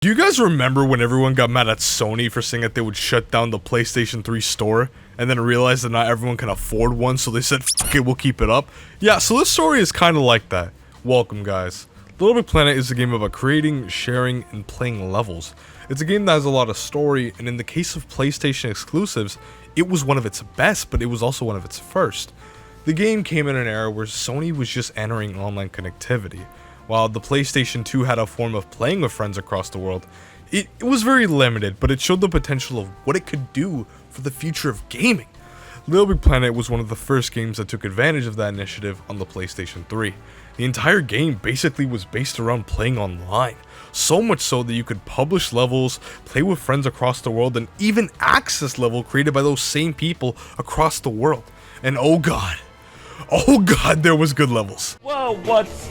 Do you guys remember when everyone got mad at Sony for saying that they would shut down the PlayStation 3 store and then realized that not everyone can afford one, so they said, "Fuck it, we'll keep it up"? Yeah, so this story is kind of like that. Welcome, guys. LittleBigPlanet is a game about creating, sharing, and playing levels. It's a game that has a lot of story, and in the case of PlayStation exclusives, it was one of its best, but it was also one of its first. The game came in an era where Sony was just entering online connectivity. While the PlayStation 2 had a form of playing with friends across the world, it was very limited, but it showed the potential of what it could do for the future of gaming. LittleBigPlanet was one of the first games that took advantage of that initiative on the PlayStation 3. The entire game basically was based around playing online, so much so that you could publish levels, play with friends across the world, and even access level created by those same people across the world. And oh god, there was good levels. Whoa, what's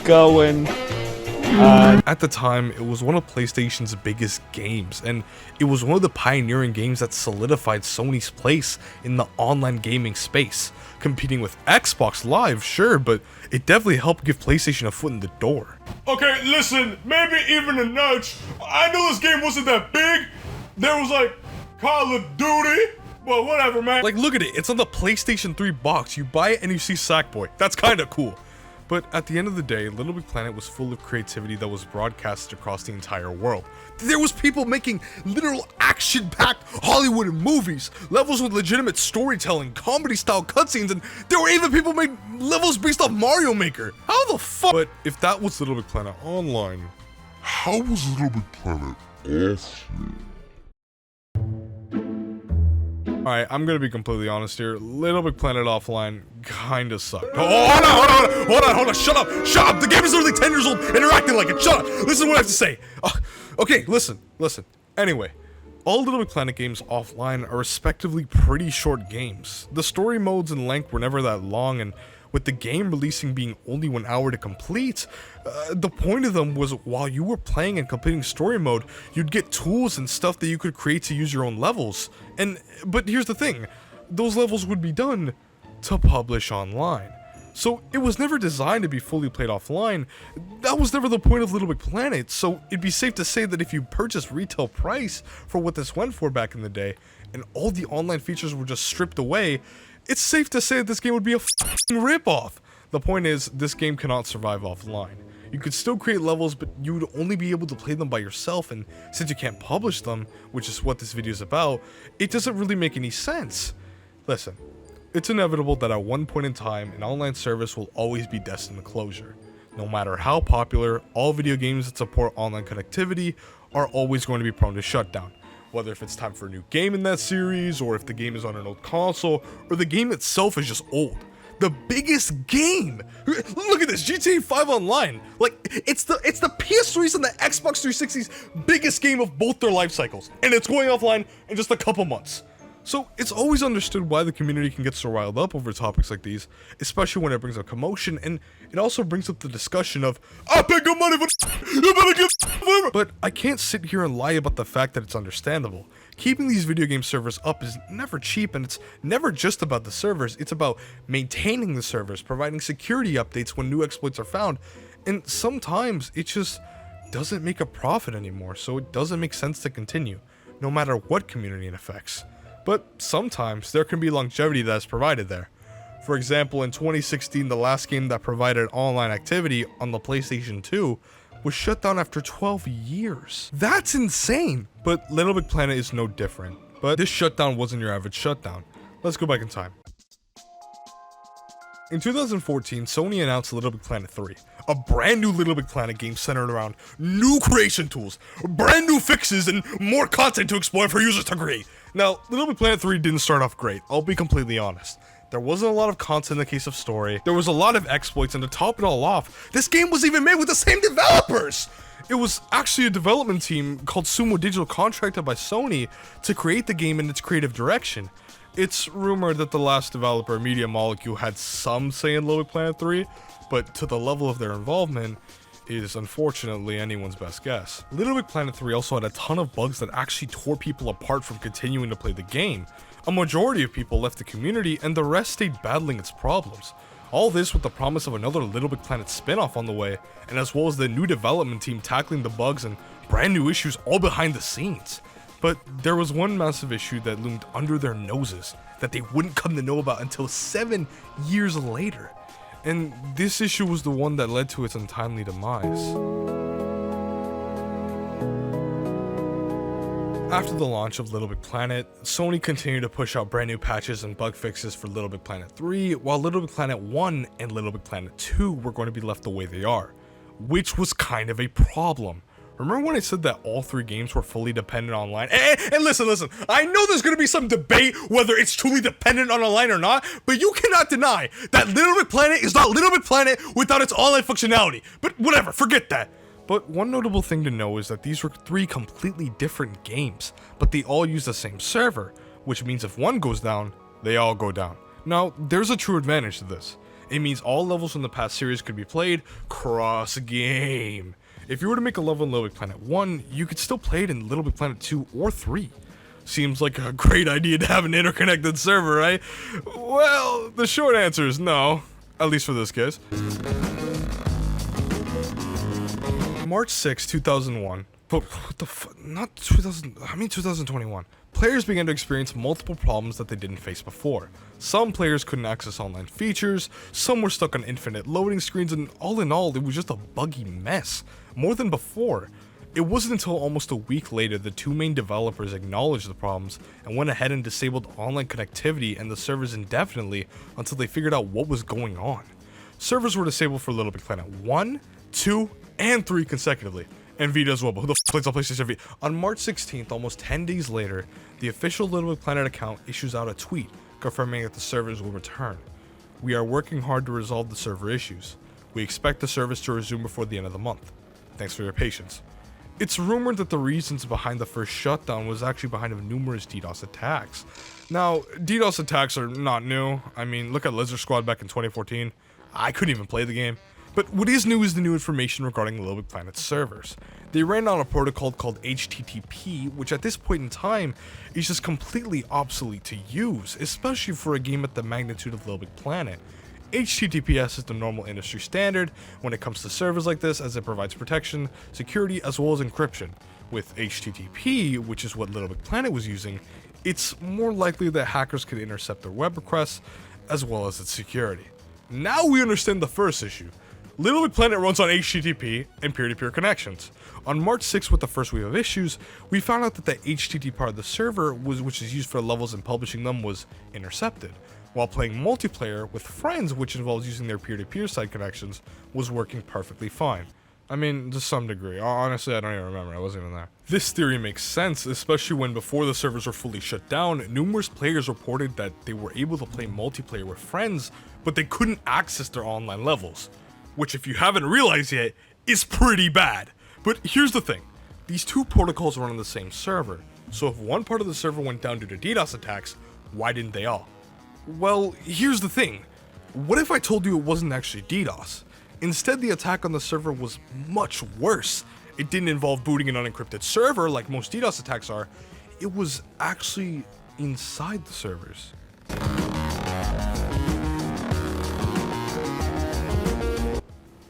going on? At the time, it was one of PlayStation's biggest games, and it was one of the pioneering games that solidified Sony's place in the online gaming space. Competing with Xbox Live, sure, but it definitely helped give PlayStation a foot in the door. Okay, listen, maybe even a nudge. I knew this game wasn't that big. There was like Call of Duty, but whatever, man. Like, look at it, it's on the PlayStation 3 box. You buy it and you see Sackboy. That's kinda cool. But at the end of the day, LittleBigPlanet was full of creativity that was broadcasted across the entire world. There was people making literal action-packed Hollywood movies, levels with legitimate storytelling, comedy-style cutscenes, and there were even people making levels based off Mario Maker. How the fuck? But if that was LittleBigPlanet Online, how was LittleBigPlanet Offline? Alright, I'm gonna be completely honest here. LittleBigPlanet Offline kinda sucked. Oh, hold on, shut up! The game is literally 10 years old and you're acting like it, shut up! Listen to what I have to say. Okay, listen. Anyway, all LittleBigPlanet games offline are respectively pretty short games. The story modes and length were never that long, and with the game releasing being only 1 hour to complete, the point of them was while you were playing and completing story mode, you'd get tools and stuff that you could create to use your own levels. But here's the thing, those levels would be done to publish online. So it was never designed to be fully played offline. That was never the point of LittleBigPlanet, so it'd be safe to say that if you purchased retail price for what this went for back in the day, and all the online features were just stripped away, it's safe to say that this game would be a f***ing ripoff. The point is, this game cannot survive offline. You could still create levels, but you would only be able to play them by yourself, and since you can't publish them, which is what this video is about, it doesn't really make any sense. Listen, it's inevitable that at one point in time, an online service will always be destined to closure. No matter how popular, all video games that support online connectivity are always going to be prone to shutdown. Whether if it's time for a new game in that series, or if the game is on an old console, or the game itself is just old. The biggest game! Look at this, GTA 5 Online! Like, it's the PS3's and the Xbox 360's biggest game of both their life cycles, and it's going offline in just a couple months. So, it's always understood why the community can get so riled up over topics like these, especially when it brings up commotion, and it also brings up the discussion of, I pay good money for you better give. But I can't sit here and lie about the fact that it's understandable. Keeping these video game servers up is never cheap, and it's never just about the servers, it's about maintaining the servers, providing security updates when new exploits are found, and sometimes it just doesn't make a profit anymore, so it doesn't make sense to continue, no matter what community it affects. But sometimes there can be longevity that is provided there. For example, in 2016, the last game that provided online activity on the PlayStation 2 was shut down after 12 years. That's insane! But LittleBigPlanet is no different. But this shutdown wasn't your average shutdown. Let's go back in time. In 2014, Sony announced LittleBigPlanet 3, a brand new LittleBigPlanet game centered around new creation tools, brand new fixes, and more content to explore for users to create. Now, LittleBigPlanet 3 didn't start off great, I'll be completely honest. There wasn't a lot of content in the case of story, there was a lot of exploits, and to top it all off, this game was even made with the same developers! It was actually a development team called Sumo Digital contracted by Sony to create the game in its creative direction. It's rumored that the last developer, Media Molecule, had some say in LittleBigPlanet 3, but to the level of their involvement is unfortunately anyone's best guess. LittleBigPlanet 3 also had a ton of bugs that actually tore people apart from continuing to play the game. A majority of people left the community and the rest stayed battling its problems. All this with the promise of another LittleBigPlanet spin-off on the way, and as well as the new development team tackling the bugs and brand new issues all behind the scenes. But there was one massive issue that loomed under their noses that they wouldn't come to know about until 7 years later. And this issue was the one that led to its untimely demise. After the launch of LittleBigPlanet, Sony continued to push out brand new patches and bug fixes for LittleBigPlanet 3, while LittleBigPlanet 1 and LittleBigPlanet 2 were going to be left the way they are, which was kind of a problem. Remember when I said that all 3 games were fully dependent online? And listen, I know there's going to be some debate whether it's truly dependent on online or not, but you cannot deny that LittleBigPlanet is not LittleBigPlanet without its online functionality. But whatever, forget that. But one notable thing to know is that these were 3 completely different games, but they all use the same server, which means if one goes down, they all go down. Now, there's a true advantage to this. It means all levels from the past series could be played cross-game. If you were to make a level in LittleBigPlanet 1, you could still play it in LittleBigPlanet 2 or 3. Seems like a great idea to have an interconnected server, right? Well, the short answer is no, at least for this case. March 6, 2001, but what the fuck, not 2021. Players began to experience multiple problems that they didn't face before. Some players couldn't access online features, some were stuck on infinite loading screens, and all in all, it was just a buggy mess, more than before. It wasn't until almost a week later the 2 main developers acknowledged the problems and went ahead and disabled online connectivity and the servers indefinitely until they figured out what was going on. Servers were disabled for LittleBigPlanet 1, 2, and 3 consecutively, and Vita as well, but who the f plays on PlayStation Vita? On March 16th, almost 10 days later, the official LittleBigPlanet account issues out a tweet confirming that the servers will return. We are working hard to resolve the server issues. We expect the service to resume before the end of the month. Thanks for your patience. It's rumored that the reasons behind the first shutdown was actually behind of numerous DDoS attacks. Now, DDoS attacks are not new. I mean, look at Lizard Squad back in 2014. I couldn't even play the game. But what is new is the new information regarding LittleBigPlanet's servers. They ran on a protocol called HTTP, which at this point in time is just completely obsolete to use, especially for a game at the magnitude of LittleBigPlanet. HTTPS is the normal industry standard when it comes to servers like this, as it provides protection, security, as well as encryption. With HTTP, which is what LittleBigPlanet was using, it's more likely that hackers could intercept their web requests, as well as its security. Now we understand the first issue. LittleBigPlanet runs on HTTP and peer-to-peer connections. On March 6th, with the first wave of issues, we found out that the HTTP part of the server, which is used for levels and publishing them, was intercepted, while playing multiplayer with friends, which involves using their peer-to-peer side connections, was working perfectly fine. I mean, to some degree. Honestly, I don't even remember, I wasn't even there. This theory makes sense, especially when before the servers were fully shut down, numerous players reported that they were able to play multiplayer with friends, but they couldn't access their online levels. Which, if you haven't realized yet, is pretty bad. But here's the thing, these 2 protocols run on the same server, so if one part of the server went down due to DDoS attacks, why didn't they all? Well, here's the thing, what if I told you it wasn't actually DDoS? Instead, the attack on the server was much worse. It didn't involve booting an unencrypted server like most DDoS attacks are, it was actually inside the servers.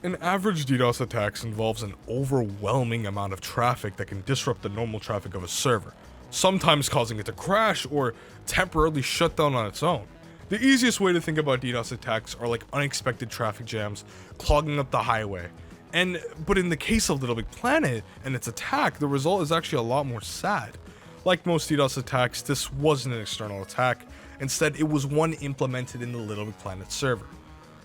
An average DDoS attack involves an overwhelming amount of traffic that can disrupt the normal traffic of a server, sometimes causing it to crash or temporarily shut down on its own. The easiest way to think about DDoS attacks are like unexpected traffic jams clogging up the highway. But in the case of LittleBigPlanet and its attack, the result is actually a lot more sad. Like most DDoS attacks, this wasn't an external attack. Instead, it was one implemented in the LittleBigPlanet server.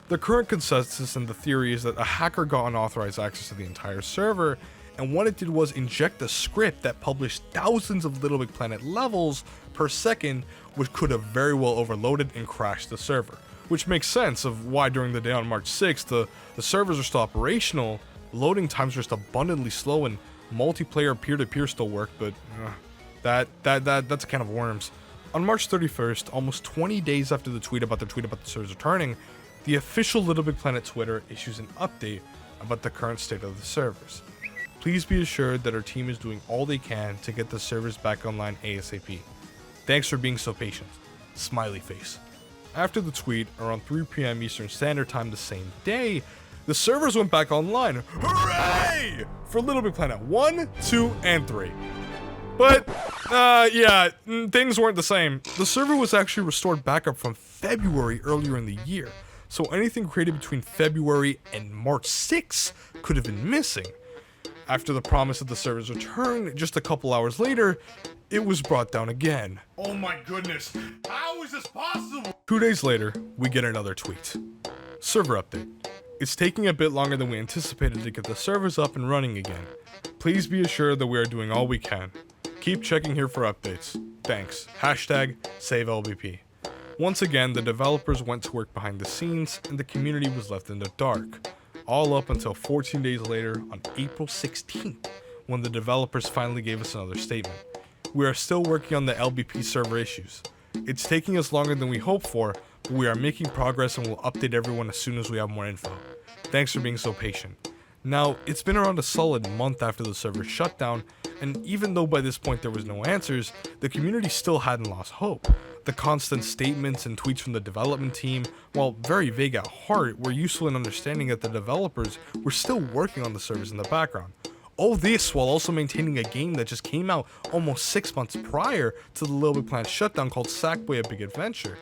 The current consensus and the theory is that a hacker got unauthorized access to the entire server, and what it did was inject a script that published thousands of LittleBigPlanet levels per second, which could have very well overloaded and crashed the server. Which makes sense of why during the day on March 6th, the servers are still operational, loading times are just abundantly slow, and multiplayer peer-to-peer still work, but that's a can of worms. On March 31st, almost 20 days after the tweet about the servers returning, the official LittleBigPlanet Twitter issues an update about the current state of the servers. Please be assured that our team is doing all they can to get the servers back online ASAP. Thanks for being so patient. Smiley face. after the tweet, around 3 p.m. Eastern Standard Time the same day, the servers went back online. Hooray! For LittleBigPlanet 1, 2, and 3. But, yeah, things weren't the same. The server was actually restored back up from February earlier in the year, so anything created between February and March 6 could have been missing. After the promise of the server's return, just a couple hours later, it was brought down again. Oh my goodness, how is this possible? 2 days later, we get another tweet. Server update. It's taking a bit longer than we anticipated to get the servers up and running again. Please be assured that we are doing all we can. Keep checking here for updates. Thanks. Hashtag SaveLBP. Once again, the developers went to work behind the scenes and the community was left in the dark. All up until 14 days later on April 16th, when the developers finally gave us another statement. We are still working on the LBP server issues. It's taking us longer than we hoped for, but we are making progress and will update everyone as soon as we have more info. Thanks for being so patient. Now, it's been around a solid month after the server shut down, and even though by this point there was no answers, the community still hadn't lost hope. The constant statements and tweets from the development team, while very vague at heart, were useful in understanding that the developers were still working on the servers in the background. All this while also maintaining a game that just came out almost 6 months prior to the LittleBigPlanet shutdown called Sackboy: A Big Adventure.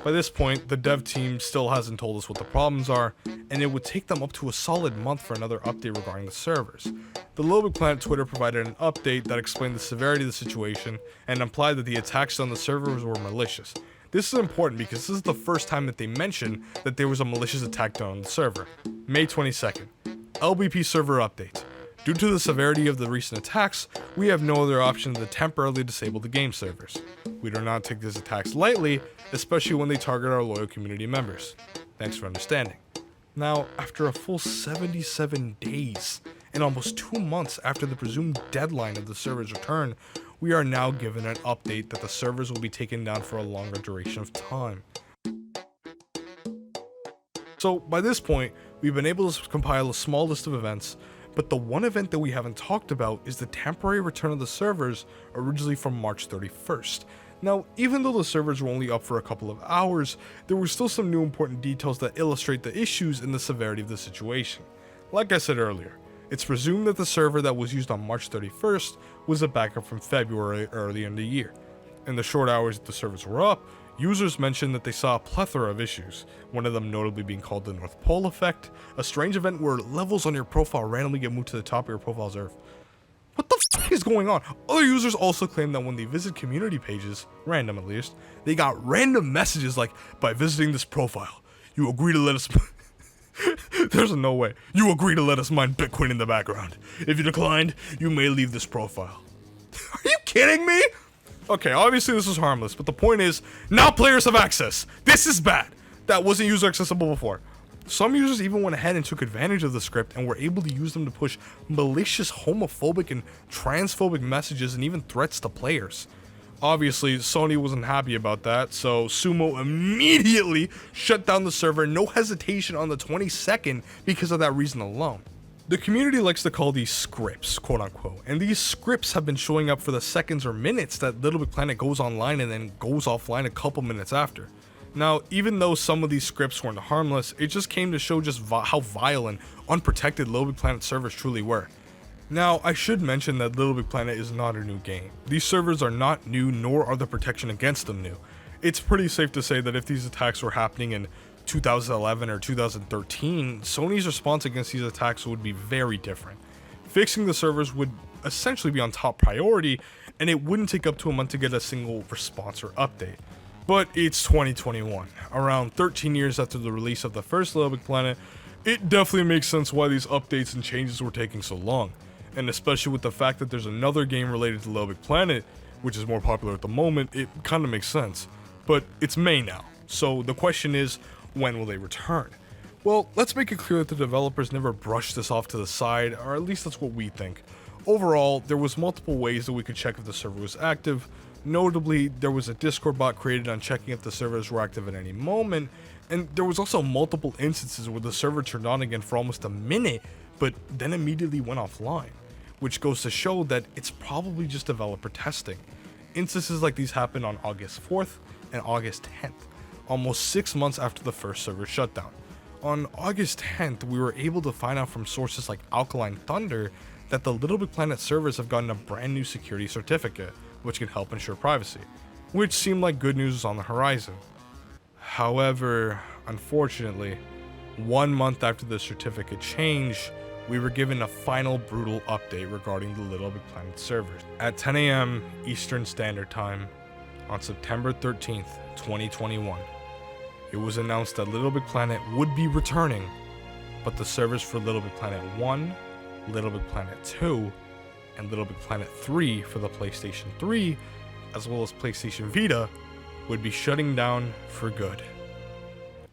By this point, the dev team still hasn't told us what the problems are, and it would take them up to a solid month for another update regarding the servers. The LittleBigPlanet Twitter provided an update that explained the severity of the situation and implied that the attacks on the servers were malicious. This is important because this is the first time that they mentioned that there was a malicious attack done on the server. May 22nd, LBP server update. Due to the severity of the recent attacks, we have no other option than to temporarily disable the game servers. We do not take these attacks lightly, especially when they target our loyal community members. Thanks for understanding. Now, after a full 77 days, and almost 2 months after the presumed deadline of the server's return, we are now given an update that the servers will be taken down for a longer duration of time. So, by this point, we've been able to compile a small list of events, but the one event that we haven't talked about is the temporary return of the servers, originally from March 31st. Now, even though the servers were only up for a couple of hours, there were still some new important details that illustrate the issues and the severity of the situation. Like I said earlier, it's presumed that the server that was used on March 31st was a backup from February earlier in the year. In the short hours that the servers were up, users mentioned that they saw a plethora of issues, one of them notably being called the North Pole effect, a strange event where levels on your profile randomly get moved to the top of your profile's earth. What the f is going on? Other users also claim that when they visit community pages, random at least, they got random messages like, by visiting this profile, you agree to let us... There's no way. You agree to let us mine Bitcoin in the background. If you declined, you may leave this profile. Are you kidding me? Okay, obviously this is harmless, but the point is, now players have access. This is bad. That wasn't user accessible before. Some users even went ahead and took advantage of the script and were able to use them to push malicious homophobic and transphobic messages and even threats to players. Obviously, Sony wasn't happy about that, so Sumo immediately shut down the server, no hesitation, on the 22nd because of that reason alone. The community likes to call these scripts, quote unquote, and these scripts have been showing up for the seconds or minutes that LittleBigPlanet goes online and then goes offline a couple minutes after. Now, even though some of these scripts weren't harmless, it just came to show just how vile and unprotected LittleBigPlanet servers truly were. Now, I should mention that LittleBigPlanet is not a new game. These servers are not new, nor are the protection against them new. It's pretty safe to say that if these attacks were happening in 2011 or 2013, Sony's response against these attacks would be very different. Fixing the servers would essentially be on top priority, and it wouldn't take up to a month to get a single response or update. But it's 2021, around 13 years after the release of the first LittleBigPlanet. It definitely makes sense why these updates and changes were taking so long, and especially with the fact that there's another game related to LittleBigPlanet, which is more popular at the moment, it kind of makes sense. But it's May now, so the question is, when will they return? Well, let's make it clear that the developers never brushed this off to the side, or at least that's what we think. Overall, there was multiple ways that we could check if the server was active. Notably, there was a Discord bot created on checking if the servers were active at any moment, and there was also multiple instances where the server turned on again for almost a minute, but then immediately went offline, which goes to show that it's probably just developer testing. Instances like these happened on August 4th and August 10th. almost 6 months after the first server shutdown. On August 10th, we were able to find out from sources like Alkaline Thunder that the LittleBigPlanet servers have gotten a brand new security certificate, which can help ensure privacy, which seemed like good news was on the horizon. However, unfortunately, 1 month after the certificate change, we were given a final brutal update regarding the LittleBigPlanet servers. At 10 AM Eastern Standard Time on September 13th, 2021, it was announced that LittleBigPlanet would be returning, but the servers for LittleBigPlanet 1, LittleBigPlanet 2, and LittleBigPlanet 3 for the PlayStation 3, as well as PlayStation Vita, would be shutting down for good.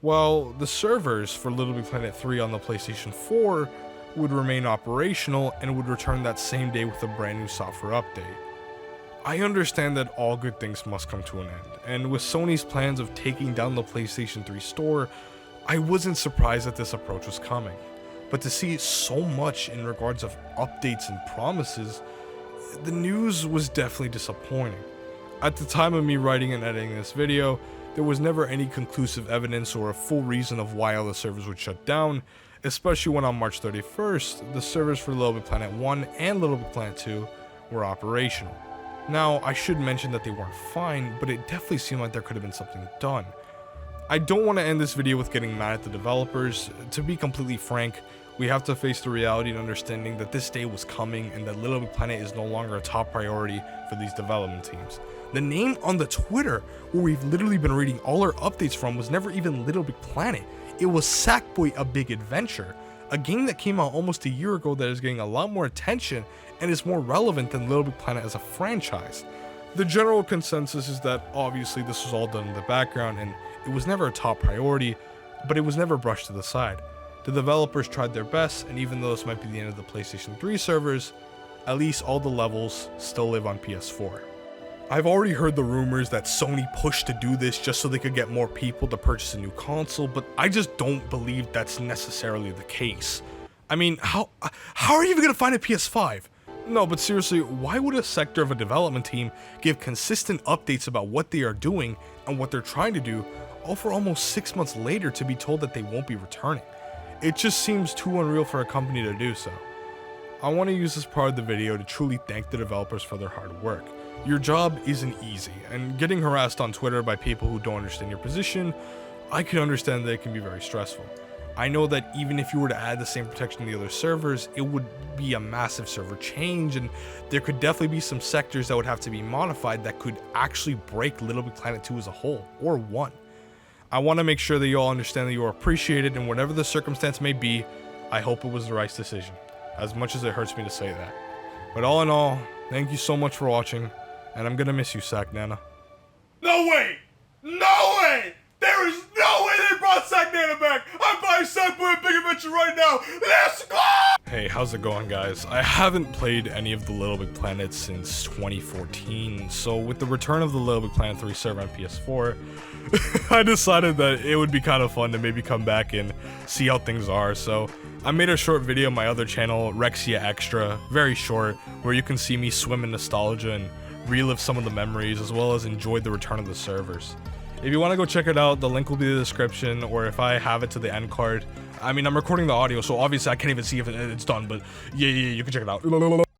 While the servers for LittleBigPlanet 3 on the PlayStation 4 would remain operational and would return that same day with a brand new software update. I understand that all good things must come to an end, and with Sony's plans of taking down the PlayStation 3 store, I wasn't surprised that this approach was coming. But to see so much in regards of updates and promises, the news was definitely disappointing. At the time of me writing and editing this video, there was never any conclusive evidence or a full reason of why all the servers would shut down, especially when on March 31st, the servers for LittleBigPlanet 1 and LittleBigPlanet 2 were operational. Now, I should mention that they weren't fine, but it definitely seemed like there could have been something done. I don't want to end this video with getting mad at the developers. To be completely frank, we have to face the reality and understanding that this day was coming and that LittleBigPlanet is no longer a top priority for these development teams. The name on the Twitter, where we've literally been reading all our updates from, was never even LittleBigPlanet. It was Sackboy: A Big Adventure, a game that came out almost a year ago that is getting a lot more attention and is more relevant than LittleBigPlanet as a franchise. The general consensus is that obviously this was all done in the background and it was never a top priority, but it was never brushed to the side. The developers tried their best, and even though this might be the end of the PlayStation 3 servers, at least all the levels still live on PS4. I've already heard the rumors that Sony pushed to do this just so they could get more people to purchase a new console, but I just don't believe that's necessarily the case. I mean, how are you even gonna find a PS5? No, but seriously, why would a sector of a development team give consistent updates about what they are doing and what they're trying to do, all for almost 6 months later to be told that they won't be returning? It just seems too unreal for a company to do so. I want to use this part of the video to truly thank the developers for their hard work. Your job isn't easy, and getting harassed on Twitter by people who don't understand your position, I can understand that it can be very stressful. I know that even if you were to add the same protection to the other servers, it would be a massive server change, and there could definitely be some sectors that would have to be modified that could actually break LittleBigPlanet 2 as a whole, or 1. I want to make sure that you all understand that you are appreciated, and whatever the circumstance may be, I hope it was the right decision, as much as it hurts me to say that. But all in all, thank you so much for watching, and I'm gonna miss you, Sack Nana. No way! No way! There is no way they brought Sack Nana back! I'm buying Sackboy: A Big Adventure right now! Let's go! Hey, how's it going, guys? I haven't played any of the LittleBigPlanet since 2014, so with the return of the LittleBigPlanet 3 server on PS4, I decided that it would be kind of fun to maybe come back and see how things are. So I made a short video on my other channel, Rexia Extra, very short, where you can see me swim in nostalgia and relive some of the memories, as well as enjoy the return of the servers. If you want to go check it out, the link will be in the description, or if I have it to the end card. I mean, I'm recording the audio, so obviously I can't even see if it's done, but yeah, you can check it out.